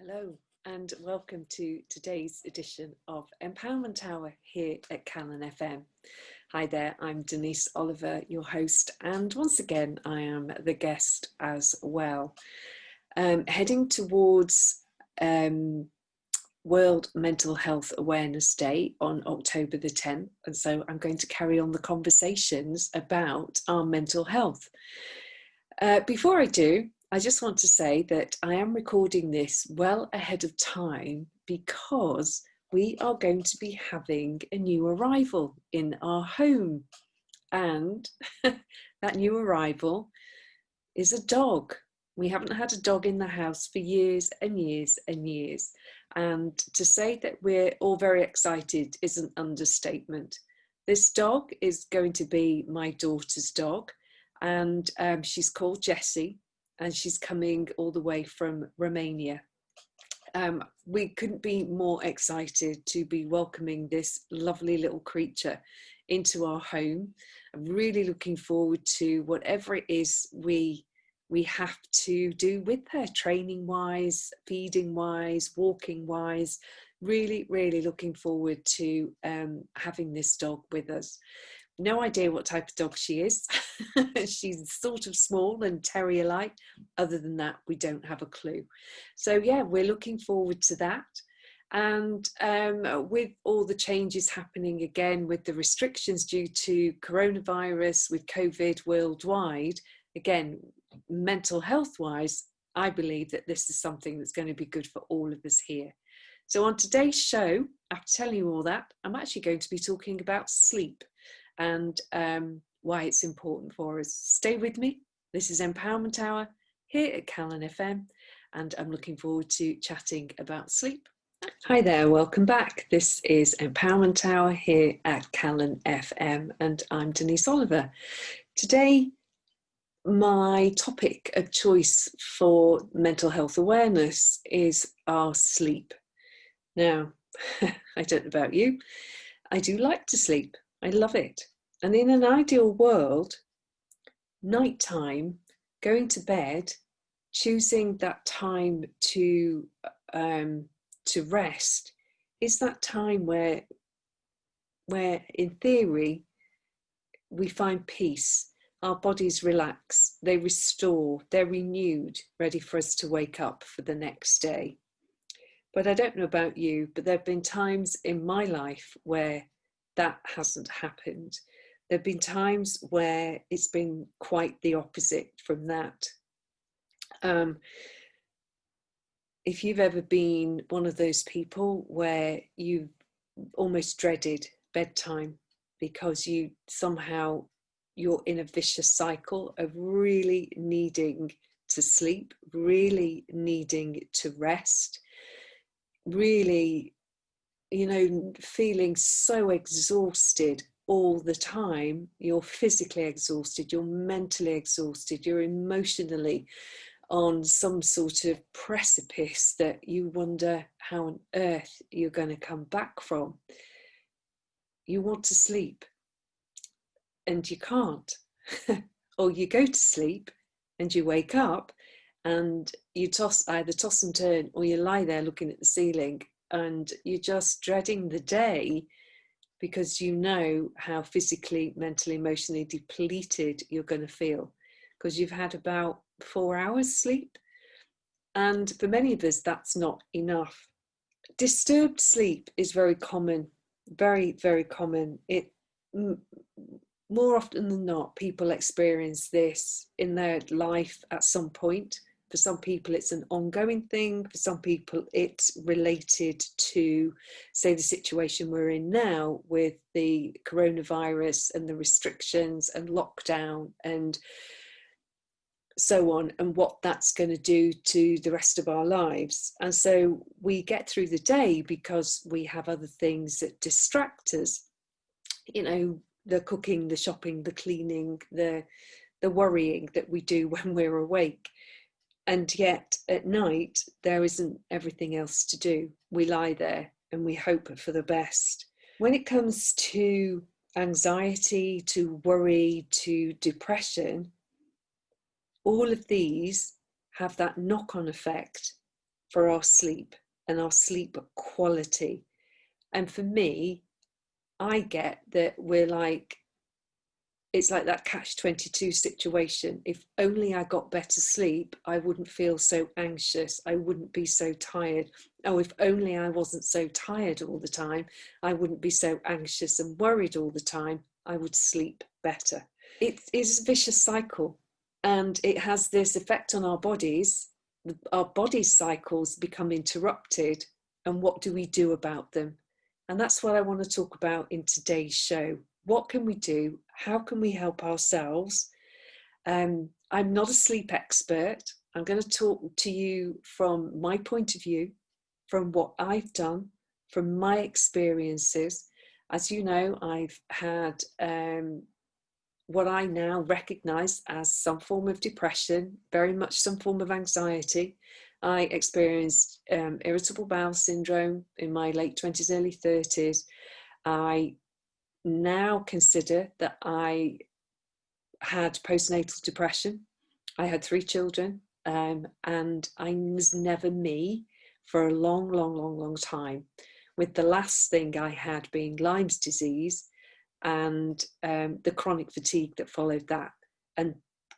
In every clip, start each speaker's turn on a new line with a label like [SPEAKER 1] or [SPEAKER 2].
[SPEAKER 1] Hello and welcome to today's edition of Empowerment Hour here at CalonFM. Hi there, I'm Denise Oliver, your host, and once again I am the guest as well. Heading towards World Mental Health Awareness Day on October the 10th, and so I'm going to carry on the conversations about our mental health. Before I do, I just want to say that I am recording this well ahead of time because we are going to be having a new arrival in our home. And that new arrival is a dog. We haven't had a dog in the house for years and years and years. And to say that we're all very excited is an understatement. This dog is going to be my daughter's dog, and she's called Jessie. And she's coming all the way from Romania. We couldn't be more excited to be welcoming this lovely little creature into our home. I'm really looking forward to whatever it is we have to do with her, training wise, feeding wise, walking wise. Really, really looking forward to having this dog with us. No idea what type of dog she is. She's sort of small and terrier-like. Other than that, we don't have a clue. So yeah, we're looking forward to that. And with all the changes happening again, with the restrictions due to coronavirus, with COVID worldwide, again, mental health-wise, I believe that this is something that's going to be good for all of us here. So on today's show, after telling you all that, I'm actually going to be talking about sleep and why it's important for us. Stay with me. This is Empowerment Hour here at CalonFM, and I'm looking forward to chatting about sleep. Hi there, welcome back. This is Empowerment Hour here at CalonFM, and I'm Denise Oliver. Today, my topic of choice for mental health awareness is our sleep. Now, I don't know about you, I do like to sleep. I love it. And in an ideal world, nighttime, going to bed, choosing that time to rest is that time where in theory we find peace. Our bodies relax, they restore, they're renewed, ready for us to wake up for the next day. But I don't know about you, but there have been times in my life where that hasn't happened. There have been times where it's been quite the opposite from that. If you've ever been one of those people where you've almost dreaded bedtime because you're in a vicious cycle of really needing to sleep, really needing to rest, really feeling so exhausted all the time. You're physically exhausted, you're mentally exhausted, you're emotionally on some sort of precipice that you wonder how on earth you're going to come back from. You want to sleep and you can't. Or you go to sleep and you wake up and you either toss and turn, or you lie there looking at the ceiling and you're just dreading the day because you know how physically, mentally, emotionally depleted you're going to feel because you've had about 4 hours sleep. And for many of us, that's not enough. Disturbed sleep is very common, very, very common. More often than not, people experience this in their life at some point. For some people, it's an ongoing thing. For some people, it's related to, say, the situation we're in now with the coronavirus and the restrictions and lockdown and so on, and what that's going to do to the rest of our lives. And so we get through the day because we have other things that distract us. The cooking, the shopping, the cleaning, the worrying that we do when we're awake. And yet at night, there isn't everything else to do. We lie there and we hope for the best. When it comes to anxiety, to worry, to depression, all of these have that knock-on effect for our sleep and our sleep quality. And for me, I get that it's like that catch-22 situation. If only I got better sleep, I wouldn't feel so anxious. I wouldn't be so tired. Oh, if only I wasn't so tired all the time, I wouldn't be so anxious and worried all the time. I would sleep better. It is a vicious cycle, and it has this effect on our bodies. Our body's cycles become interrupted, and what do we do about them? And that's what I want to talk about in today's show. What can we do? How can we help ourselves? I'm not a sleep expert. I'm going to talk to you from my point of view, from what I've done, from my experiences. As you know, I've had what I now recognise as some form of depression, very much some form of anxiety. I experienced irritable bowel syndrome in my late 20s, early 30s. I now consider that I had postnatal depression. I had 3 children, and I was never me for a long time, with the last thing I had being Lyme's disease and the chronic fatigue that followed that. And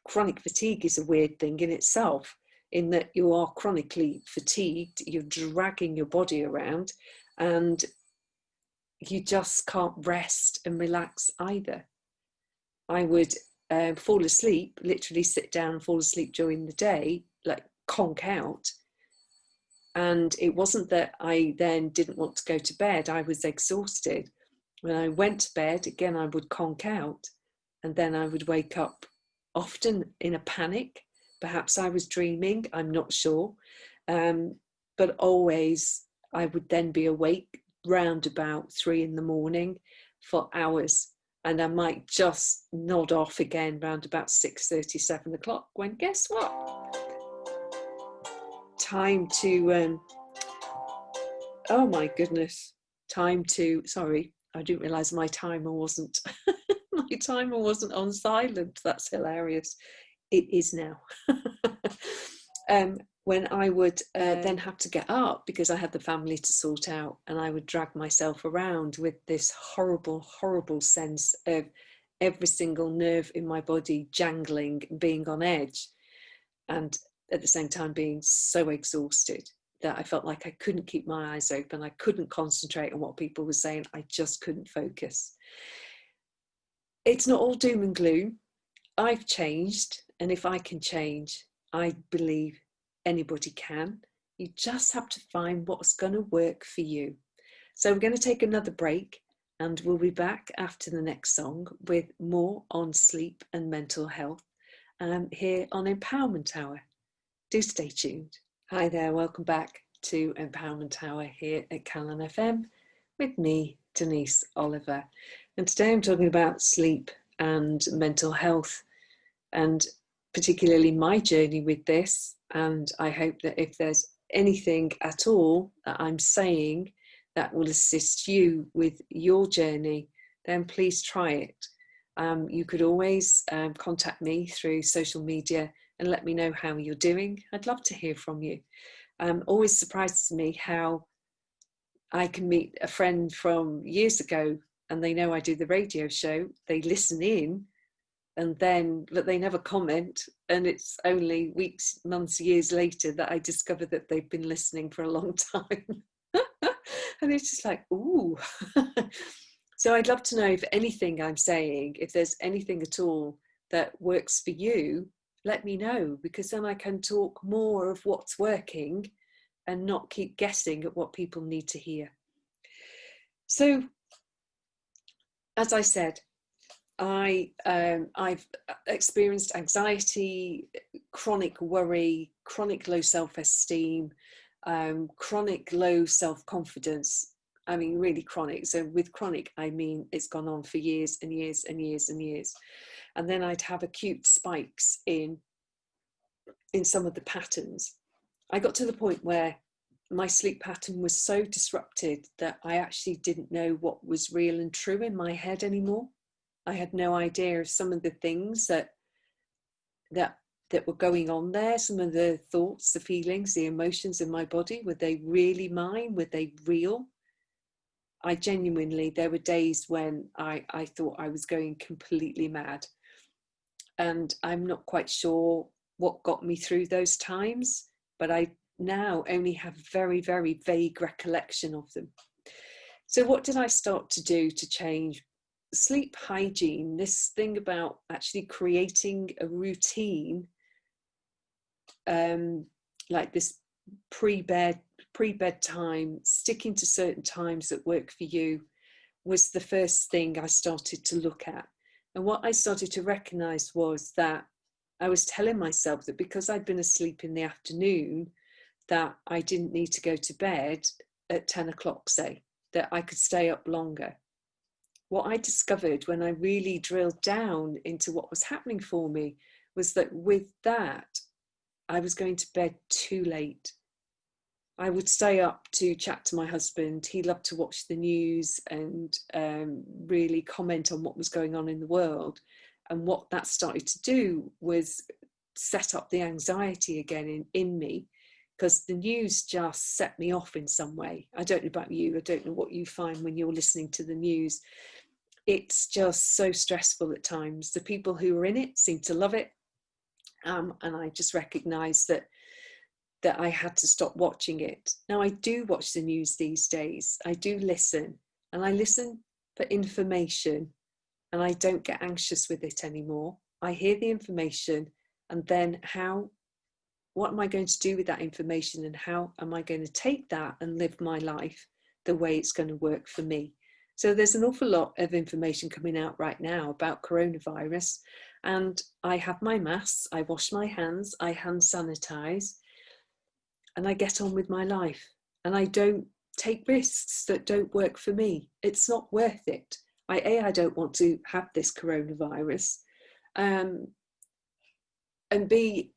[SPEAKER 1] chronic fatigue is a weird thing in itself, in that you are chronically fatigued, you're dragging your body around, and you just can't rest and relax either. I would fall asleep, literally sit down and fall asleep during the day, like conk out. And it wasn't that I then didn't want to go to bed, I was exhausted. When I went to bed, again, I would conk out, and then I would wake up often in a panic. Perhaps I was dreaming, I'm not sure. But always I would then be awake round about 3 a.m. for hours. And I might just nod off again round about 6:30, 7 o'clock, when guess what? Time to, oh my goodness, sorry, I didn't realise my timer wasn't, my timer wasn't on silent. That's hilarious. It is now. When I would then have to get up because I had the family to sort out, and I would drag myself around with this horrible sense of every single nerve in my body jangling, being on edge, and at the same time being so exhausted that I felt like I couldn't keep my eyes open. I couldn't concentrate on what people were saying. I just couldn't focus. It's not all doom and gloom. I've changed, and if I can change, I believe anybody can. You just have to find what's going to work for you. So we're going to take another break, and we'll be back after the next song with more on sleep and mental health here on Empowerment Hour. Do stay tuned. Hi there, welcome back to Empowerment Hour here at CalonFM with me, Denise Oliver. And today I'm talking about sleep and mental health, and particularly my journey with this. And I hope that if there's anything at all that I'm saying that will assist you with your journey, then please try it. You could always contact me through social media and let me know how you're doing. I'd love to hear from you. Always surprises me how I can meet a friend from years ago and they know I do the radio show, they listen in, but they never comment, and it's only weeks, months, years later that I discover that they've been listening for a long time. And it's just like, ooh. So I'd love to know if anything I'm saying, if there's anything at all that works for you, let me know, because then I can talk more of what's working and not keep guessing at what people need to hear. So, as I said, I've experienced anxiety, chronic worry, chronic low self-esteem, chronic low self-confidence. I mean, really chronic. So with chronic, I mean, it's gone on for years and years and years and years. And then I'd have acute spikes in some of the patterns. I got to the point where my sleep pattern was so disrupted that I actually didn't know what was real and true in my head anymore. I had no idea of some of the things that that were going on there, some of the thoughts, the feelings, the emotions in my body, were they really mine? Were they real? I genuinely, there were days when I thought I was going completely mad. And I'm not quite sure what got me through those times, but I now only have very, very vague recollection of them. So what did I start to do to change? Sleep hygiene, this thing about actually creating a routine, like this pre-bedtime, sticking to certain times that work for you, was the first thing I started to look at. And what I started to recognize was that I was telling myself that because I'd been asleep in the afternoon, that I didn't need to go to bed at 10 o'clock, say, that I could stay up longer. What I discovered when I really drilled down into what was happening for me was that with that, I was going to bed too late. I would stay up to chat to my husband. He loved to watch the news and really comment on what was going on in the world. And what that started to do was set up the anxiety again in me, because the news just set me off in some way. I don't know about you. I don't know what you find when you're listening to the news. It's just so stressful at times. The people who are in it seem to love it. And I just recognized that I had to stop watching it. Now, I do watch the news these days. I do listen, and I listen for information, and I don't get anxious with it anymore. I hear the information, and then what am I going to do with that information, and how am I going to take that and live my life the way it's going to work for me? So there's an awful lot of information coming out right now about coronavirus, and I have my masks, I wash my hands, I hand sanitize, and I get on with my life, and I don't take risks that don't work for me. It's not worth it. I don't want to have this coronavirus. And B,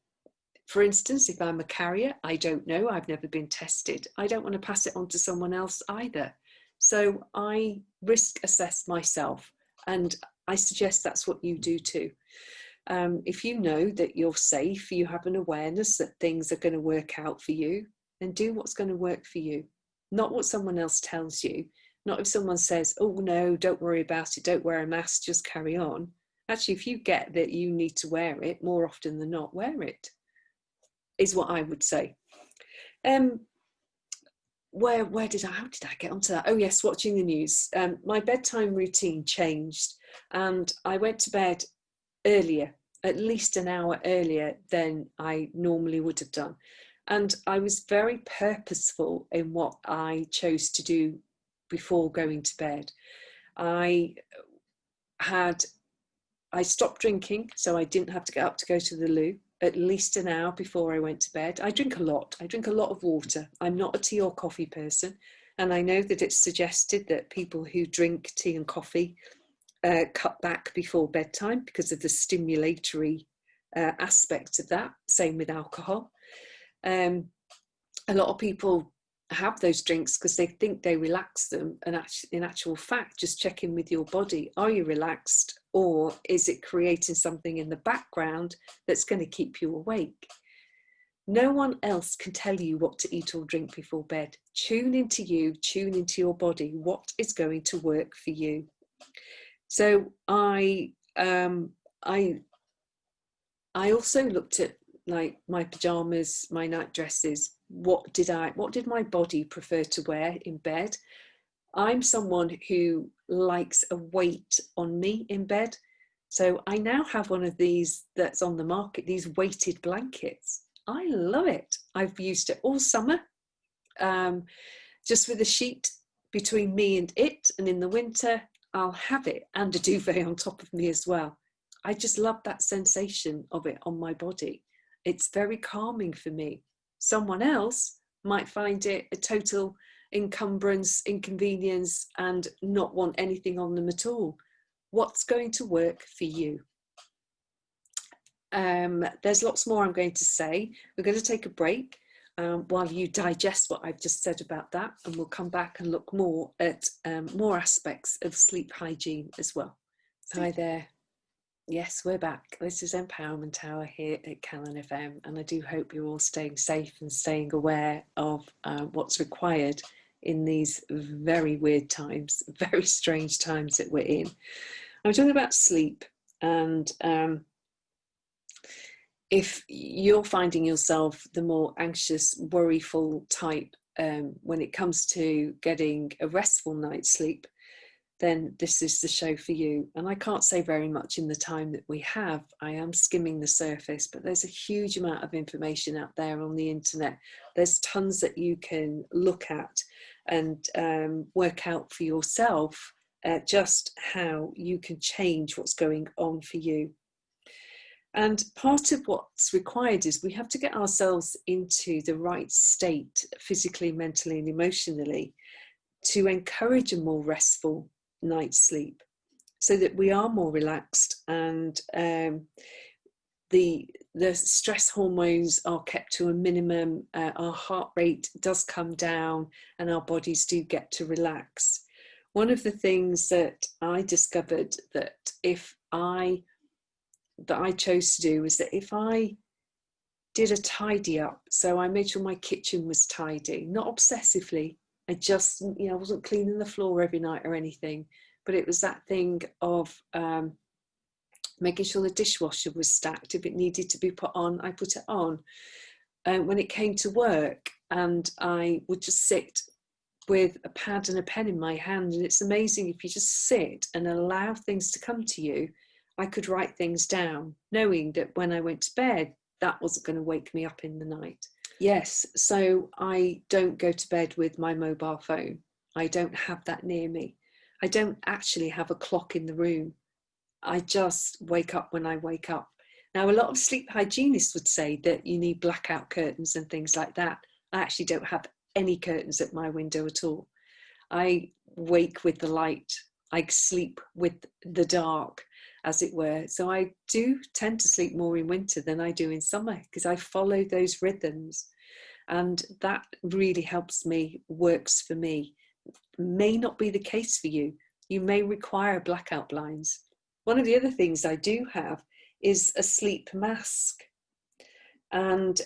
[SPEAKER 1] for instance, if I'm a carrier, I don't know, I've never been tested. I don't want to pass it on to someone else either. So I risk assess myself, and I suggest that's what you do too. If you know that you're safe, you have an awareness that things are going to work out for you, then do what's going to work for you, not what someone else tells you. Not if someone says, oh no, don't worry about it, don't wear a mask, just carry on. Actually, if you get that you need to wear it, more often than not, wear it, is what I would say. How did I get onto that? Oh yes, watching the news. My bedtime routine changed, and I went to bed earlier, at least an hour earlier than I normally would have done. And I was very purposeful in what I chose to do before going to bed. I stopped drinking, so I didn't have to get up to go to the loo at least an hour before I went to bed. I drink a lot. I drink a lot of water. I'm not a tea or coffee person. And I know that it's suggested that people who drink tea and coffee cut back before bedtime because of the stimulatory aspect of that. Same with alcohol. A lot of people have those drinks because they think they relax them, and in actual fact, just check in with your body. Are you relaxed, or is it creating something in the background that's going to keep you awake? No one else can tell you what to eat or drink before bed. Tune into you, tune into your body. What is going to work for you? So I also looked at, like, my pajamas, my night dresses. What did my body prefer to wear in bed? I'm someone who likes a weight on me in bed. So I now have one of these that's on the market, these weighted blankets. I love it. I've used it all summer, just with a sheet between me and it. And in the winter, I'll have it and a duvet on top of me as well. I just love that sensation of it on my body. It's very calming for me. Someone else might find it a total encumbrance, inconvenience, and not want anything on them at all. What's going to work for you? There's lots more I'm going to say. We're going to take a break while you digest what I've just said about that, and we'll come back and look more at more aspects of sleep hygiene as well. Hi there. Yes, we're back. This is Empowerment Hour here at CalonFM, and I do hope you're all staying safe and staying aware of what's required in these very weird times, very strange times that we're in. I'm talking about sleep, and if you're finding yourself the more anxious, worryful type when it comes to getting a restful night's sleep, then this is the show for you. And I can't say very much in the time that we have. I am skimming the surface, but there's a huge amount of information out there on the internet. There's tons that you can look at and work out for yourself just how you can change what's going on for you. And part of what's required is we have to get ourselves into the right state, physically, mentally, and emotionally, to encourage a more restful night's sleep, so that we are more relaxed, and the stress hormones are kept to a minimum, our heart rate does come down, and our bodies do get to relax. One of the things that I discovered that I chose to do was that if I did a tidy up, so I made sure my kitchen was tidy, not obsessively. I just, I wasn't cleaning the floor every night or anything, but it was that thing of making sure the dishwasher was stacked. If it needed to be put on, I put it on. When it came to work, and I would just sit with a pad and a pen in my hand, and it's amazing if you just sit and allow things to come to you. I could write things down, knowing that when I went to bed, that wasn't going to wake me up in the night. Yes, so I don't go to bed with my mobile phone. I don't have that near me. I don't actually have a clock in the room. I just wake up when I wake up. Now, a lot of sleep hygienists would say that you need blackout curtains and things like that. I actually don't have any curtains at my window at all. I wake with the light. I sleep with the dark, as it were. So I do tend to sleep more in winter than I do in summer, because I follow those rhythms, and that really helps me, works for me. May not be the case for you. You may require blackout blinds. One of the other things I do have is a sleep mask, and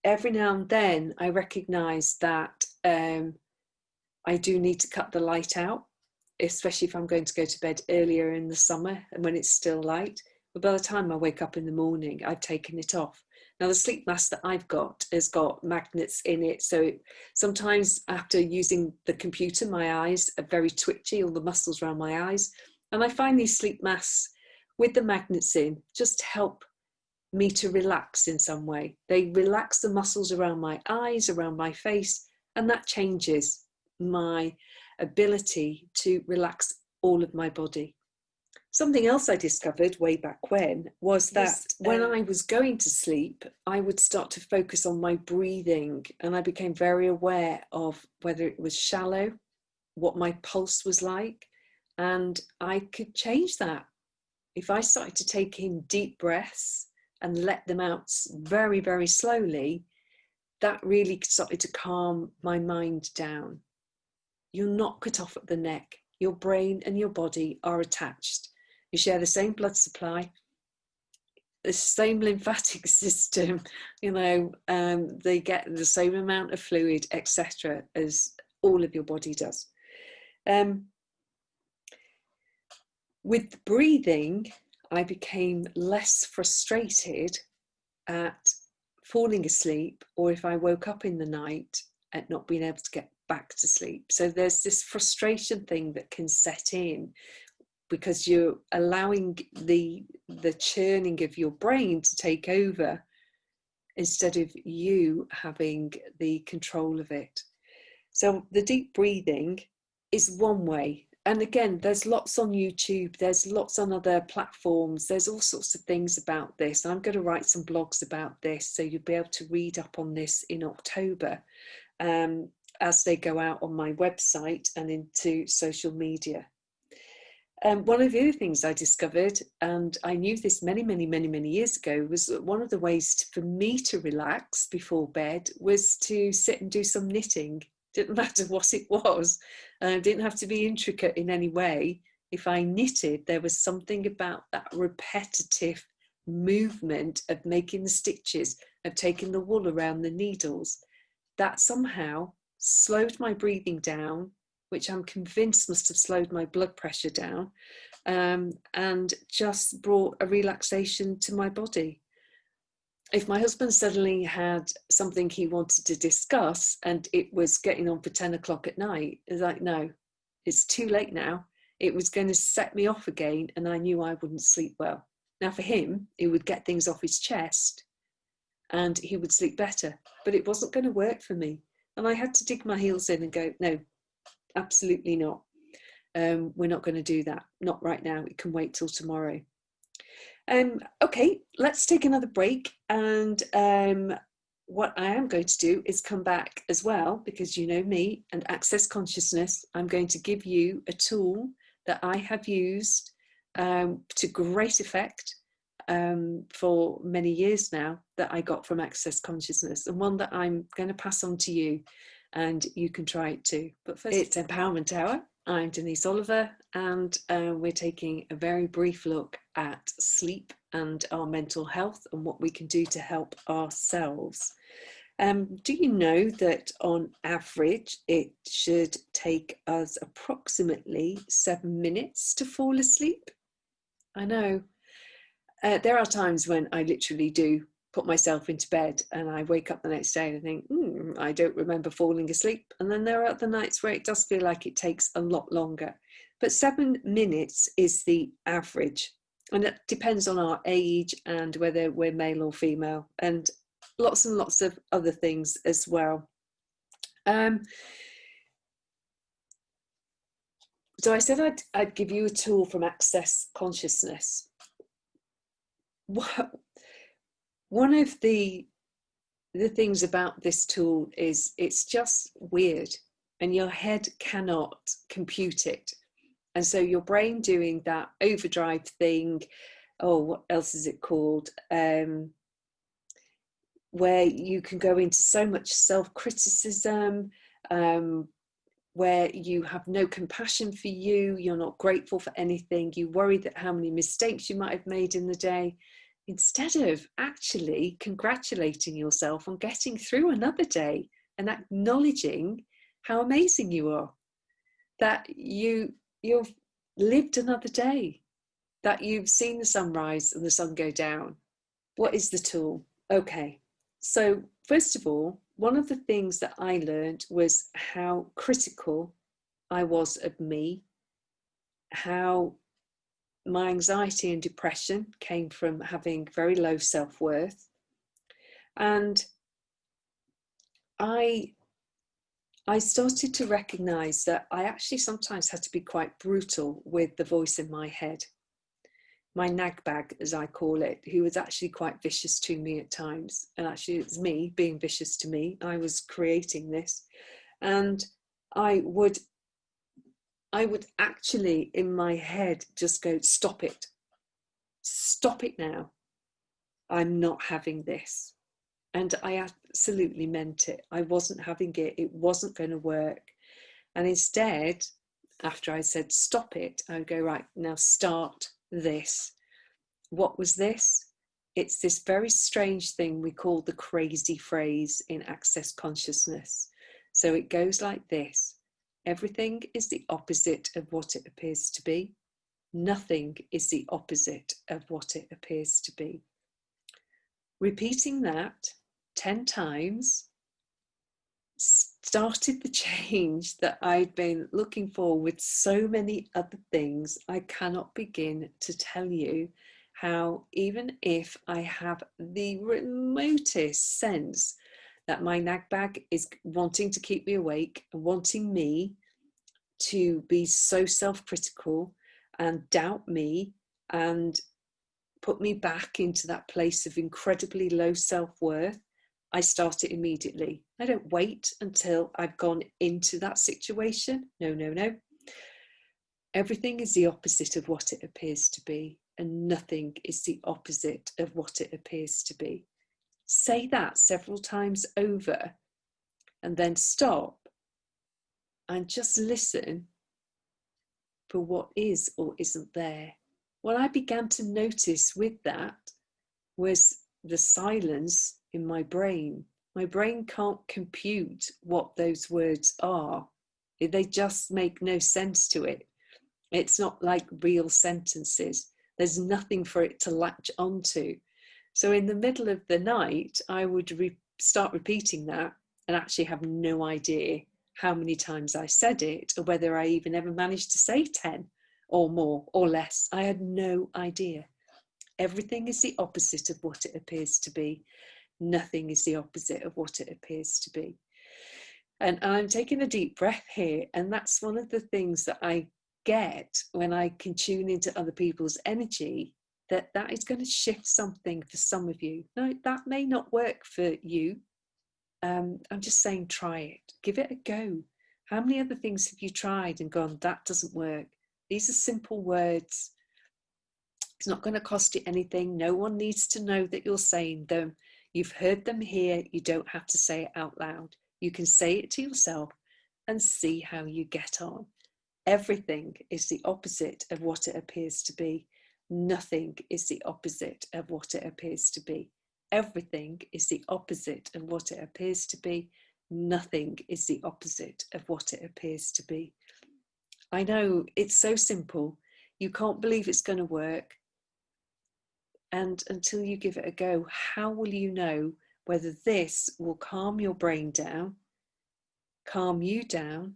[SPEAKER 1] every now and then I recognize that I do need to cut the light out, especially if I'm going to go to bed earlier in the summer and when it's still light. But by the time I wake up in the morning, I've taken it off. Now, the sleep mask that I've got has got magnets in it. So sometimes after using the computer, my eyes are very twitchy, all the muscles around my eyes. And I find these sleep masks with the magnets in just help me to relax in some way. They relax the muscles around my eyes, around my face, and that changes my ability to relax all of my body. Something else I discovered way back when was that when I was going to sleep, I would start to focus on my breathing, and I became very aware of whether it was shallow, what my pulse was like, and I could change that. If I started to take in deep breaths and let them out very, very slowly, that really started to calm my mind down. You're not cut off at the neck. Your brain and your body are attached. You share the same blood supply, the same lymphatic system, they get the same amount of fluid, etc., as all of your body does. With breathing, I became less frustrated at falling asleep, or if I woke up in the night at not being able to get back to sleep. So there's this frustration thing that can set in, because you're allowing the churning of your brain to take over instead of you having the control of it. So the deep breathing is one way. And again, there's lots on YouTube, there's lots on other platforms, there's all sorts of things about this. I'm going to write some blogs about this, so you'll be able to read up on this in October as they go out on my website and into social media. One of the other things I discovered, and I knew this many, many, many, many years ago, was that one of the ways for me to relax before bed was to sit and do some knitting. Didn't matter what it was. Didn't have to be intricate in any way. If I knitted, there was something about that repetitive movement of making the stitches, of taking the wool around the needles, that somehow slowed my breathing down, which I'm convinced must have slowed my blood pressure down, and just brought a relaxation to my body. If my husband suddenly had something he wanted to discuss and it was getting on for 10 o'clock at night, it's like, no, it's too late now. It was going to set me off again, and I knew I wouldn't sleep well. Now for him, he would get things off his chest and he would sleep better, but it wasn't going to work for me. And I had to dig my heels in and go, no, absolutely not. We're not going to do that. Not right now. It can wait till tomorrow. Okay, let's take another break. And what I am going to do is come back as well, because you know me and Access Consciousness. I'm going to give you a tool that I have used to great effect for many years now, that I got from Access Consciousness, and one that I'm going to pass on to you, and you can try it too. But first, it's Empowerment Hour. I'm Denise Oliver, and we're taking a very brief look at sleep and our mental health and what we can do to help ourselves. Do you know that on average it should take us approximately 7 minutes to fall asleep? I know. There are times when I literally do put myself into bed and I wake up the next day and I think, I don't remember falling asleep. And then there are other nights where it does feel like it takes a lot longer. But 7 minutes is the average. And it depends on our age and whether we're male or female, and lots of other things as well. So I said I'd give you a tool from Access Consciousness. One of the things about this tool is it's just weird, and your head cannot compute it. And so your brain doing that overdrive thing, what else is it called? Where you can go into so much self-criticism, where you have no compassion for you, you're not grateful for anything, you worry that how many mistakes you might have made in the day, instead of actually congratulating yourself on getting through another day and acknowledging how amazing you are, that you've lived another day, that you've seen the sunrise and the sun go down. What is the tool? Okay, so first of all, one of the things that I learned was how critical I was of me, how my anxiety and depression came from having very low self-worth. And I started to recognize that I actually sometimes had to be quite brutal with the voice in my head, my nag bag, as I call it, who was actually quite vicious to me at times. And actually it's me being vicious to me. I was creating this. And I would actually in my head just go, stop it now. I'm not having this. And I absolutely meant it. I wasn't having it. It wasn't going to work. And instead, after I said, stop it, I would go, right, now start this. What was this? It's this very strange thing we call the crazy phrase in Access Consciousness. So it goes like this. Everything is the opposite of what it appears to be. Nothing is the opposite of what it appears to be. Repeating that 10 times started the change that I'd been looking for with so many other things. I cannot begin to tell you how, even if I have the remotest sense that my nag bag is wanting to keep me awake and wanting me to be so self-critical and doubt me and put me back into that place of incredibly low self-worth, I start it immediately. I don't wait until I've gone into that situation. No. Everything is the opposite of what it appears to be, and nothing is the opposite of what it appears to be. Say that several times over and then stop and just listen. for what is or isn't there. What I began to notice with that was the silence in my brain. My brain can't compute what those words are. They just make no sense to it. It's not like real sentences. There's nothing for it to latch onto. So in the middle of the night, I would start repeating that and actually have no idea how many times I said it, or whether I even ever managed to say 10 or more or less. I had no idea. Everything is the opposite of what it appears to be. Nothing is the opposite of what it appears to be. And I'm taking a deep breath here. And that's one of the things that I get when I can tune into other people's energy, that is going to shift something for some of you. No, that may not work for you. I'm just saying, try it. Give it a go. How many other things have you tried and gone, that doesn't work? These are simple words. It's not going to cost you anything. No one needs to know that you're saying them. You've heard them here. You don't have to say it out loud. You can say it to yourself and see how you get on. Everything is the opposite of what it appears to be. Nothing is the opposite of what it appears to be. Everything is the opposite of what it appears to be. Nothing is the opposite of what it appears to be. I know it's so simple. You can't believe it's going to work. And until you give it a go, how will you know whether this will calm your brain down, calm you down,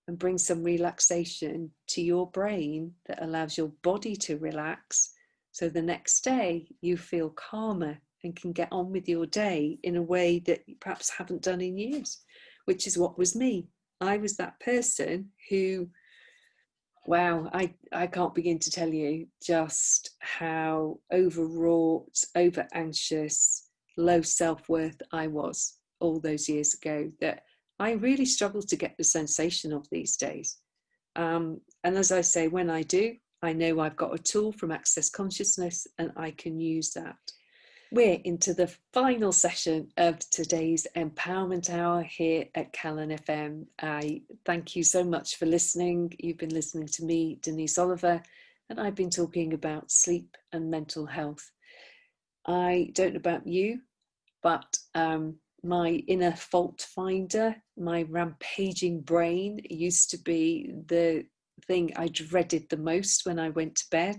[SPEAKER 1] and bring some relaxation to your brain that allows your body to relax, so the next day you feel calmer and can get on with your day in a way that you perhaps haven't done in years, which is what was me. I was that person who, wow, I can't begin to tell you just how overwrought, over anxious, low self-worth I was all those years ago, that I really struggle to get the sensation of these days. And as I say, when I do, I know I've got a tool from Access Consciousness and I can use that. We're into the final session of today's Empowerment Hour here at CalonFM. I thank you so much for listening. You've been listening to me, Denise Oliver, and I've been talking about sleep and mental health. I don't know about you, but my inner fault finder, my rampaging brain, used to be the thing I dreaded the most when I went to bed,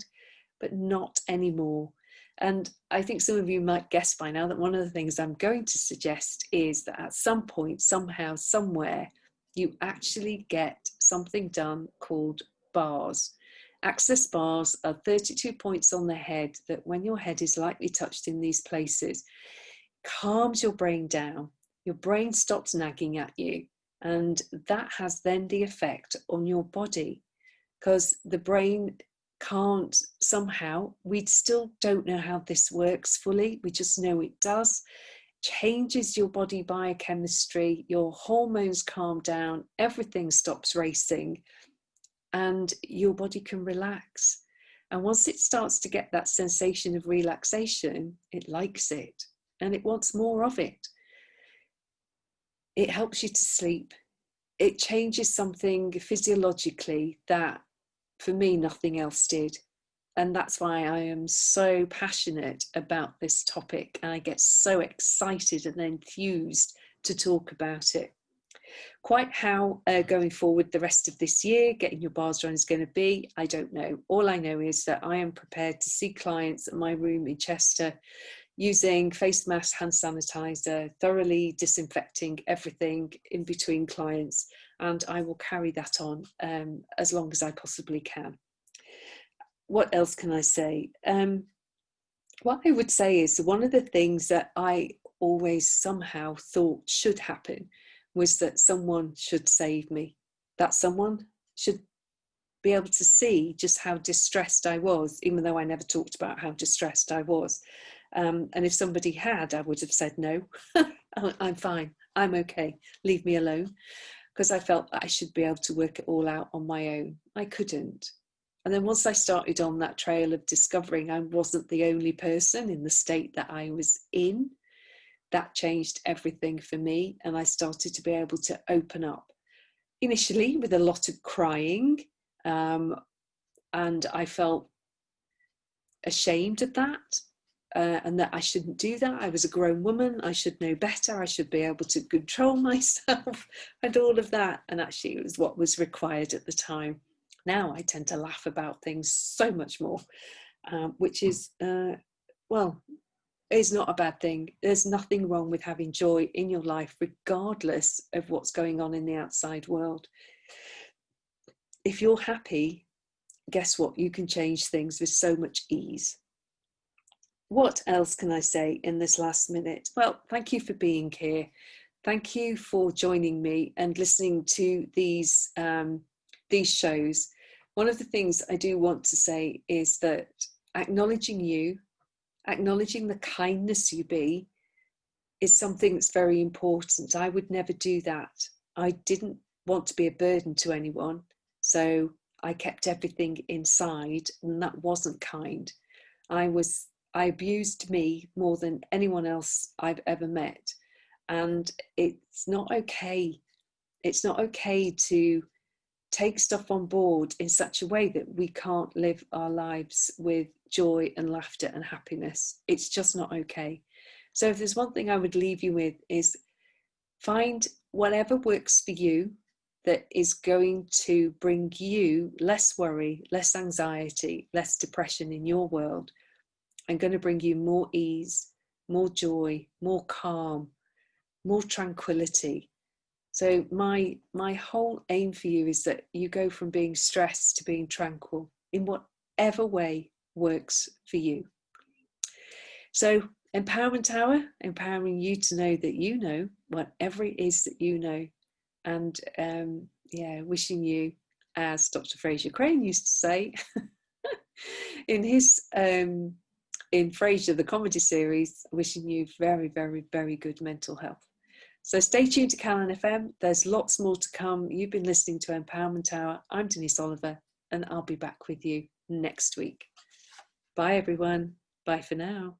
[SPEAKER 1] but not anymore. And I think some of you might guess by now that one of the things I'm going to suggest is that at some point, somehow, somewhere, you actually get something done called bars. Access bars are 32 points on the head that, when your head is lightly touched in these places, calms your brain down. Your brain stops nagging at you, and that has then the effect on your body, because the brain can't somehow, we still don't know how this works fully, we just know it does, changes your body biochemistry, your hormones calm down, everything stops racing, and your body can relax. And once it starts to get that sensation of relaxation, it likes it and it wants more of it. It helps you to sleep. It changes something physiologically that, for me, nothing else did. And that's why I am so passionate about this topic, and I get so excited and enthused to talk about it. Quite how going forward the rest of this year, getting your bars run is going to be, I don't know. All I know is that I am prepared to see clients at my room in Chester using face mask, hand sanitizer, thoroughly disinfecting everything in between clients, and I will carry that on as long as I possibly can. What else can I say? What I would say is, one of the things that I always somehow thought should happen was that someone should save me, that someone should be able to see just how distressed I was, even though I never talked about how distressed I was. And if somebody had, I would have said, no, I'm fine, I'm okay, leave me alone. Because I felt that I should be able to work it all out on my own. I couldn't. And then once I started on that trail of discovering I wasn't the only person in the state that I was in, that changed everything for me. And I started to be able to open up, initially with a lot of crying, And I felt ashamed of that, and that I shouldn't do that. I was a grown woman. I should know better. I should be able to control myself and all of that. And actually, it was what was required at the time. Now I tend to laugh about things so much more, which is, well, is not a bad thing. There's nothing wrong with having joy in your life, regardless of what's going on in the outside world. If you're happy, guess what? You can change things with so much ease. What else can I say in this last minute? Well, thank you for being here. Thank you for joining me and listening to these shows. One of the things I do want to say is that acknowledging you, acknowledging the kindness you be, is something that's very important. I would never do that. I didn't want to be a burden to anyone, so I kept everything inside, and that wasn't kind. I abused me more than anyone else I've ever met, and it's not okay. It's not okay to take stuff on board in such a way that we can't live our lives with joy and laughter and happiness. It's just not okay. So if there's one thing I would leave you with, is find whatever works for you that is going to bring you less worry, less anxiety, less depression in your world, and going to bring you more ease, more joy, more calm, more tranquility. So my whole aim for you is that you go from being stressed to being tranquil in whatever way works for you. So Empowerment Hour, empowering you to know that you know whatever it is that you know. And wishing you, as Dr. Fraser Crane used to say in his in Frasier, the comedy series, wishing you very, very, very good mental health. So stay tuned to CalonFM. There's lots more to come. You've been listening to Empowerment Hour. I'm Denise Oliver, and I'll be back with you next week. Bye, everyone. Bye for now.